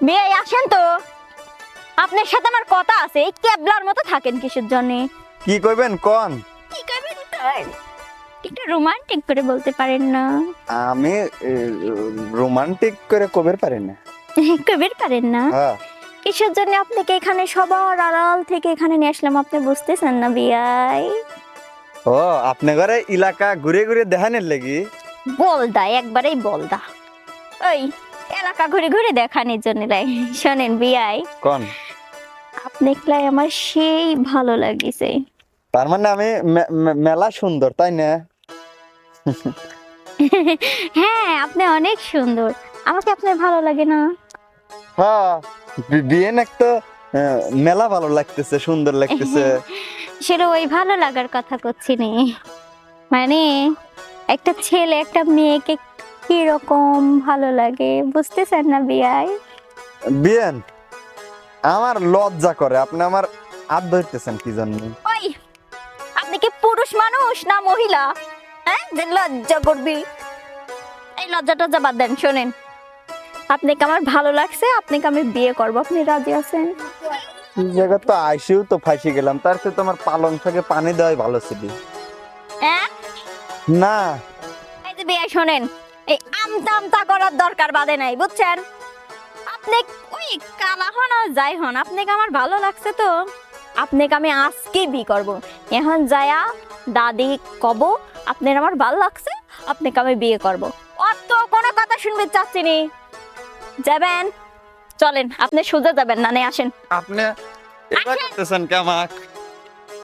বিয়ে আসেন তো, আপনার সাথে আমার কথা আছে। এই ক্যাবলার মতো থাকেন কিসের জন্য? কি কইবেন কোন? কি করবেন তাই? একটু রোমান্টিক করে বলতে পারেন না? আমি রোমান্টিক করে কবের পারি না। কবের পারেন না? হ্যাঁ, কিসের জন্য আপনাকে এখানে সবার আড়াল থেকে এখানে নিয়ে আসলাম, আপনি বুঝতেছেন না বিয়াই? ও আপনি ঘরে এলাকা ঘুরে ঘুরে দেখানের লাগি? বলদা, একবারেই বলদা। ওই এলাকা ঘুরে ঘুরে দেখানোর জন্য লাই। শোনেন বিয়াই, কোন? আপনাকে আমার সেই ভালো লাগিছে। তার মানে আমি মেলা সুন্দর তাই না? হ্যাঁ, আপনি অনেক সুন্দর। আমাকে আপনার ভালো লাগে না? হ্যাঁ, বিয়ে একটা মেলা ভালো লাগতেছে, সুন্দর লাগতেছে। সেটা ওই ভালো লাগার কথা করছি নি। মানে একটা ছেলে একটা মেয়েকে কিরকম ভালো লাগে বুঝতেছেন না বিয়াই? বিয়েন আমার লজ্জা করে, আপনি আমার হাত ধরতেছেন কি জন্য? ওই, আপনি কি পুরুষ মানুষ না মহিলা? হ্যাঁ, যে লজ্জা করবি? এই লজ্জাটা যা বাদ দেন। শোনেন, আপনাকে আমার ভালো লাগছে, আপনাকে আমি বিয়ে করব, আপনি রাজি আছেন? এই জায়গা তো আইসিও তো ফাঁসি গেলাম, তার চেয়ে তোমার পালং থেকে পানি দেওয়াই ভালো ছিল। হ্যাঁ, না, এই যে বিয়ে শোনেন, এই আমতা আমতা করার দরকার বাদে নাই, বুঝছেন? আপনি ওই কালা হন আর যাই হন, আপনাকে আমার ভালো লাগছে তো আপনাকে আমি আজকে বিয়ে করব। এখন যায়া দাদি কব আপনার আমার ভালো লাগছে, আপনাকে আমি বিয়ে করব। অত কোনো কথা শুনবে চাচ্ছি নি। যাবেন? চলেন, আপনি সোজা যাবেন না, আসেন। আপনি এবার করতেছেন কে আমাক?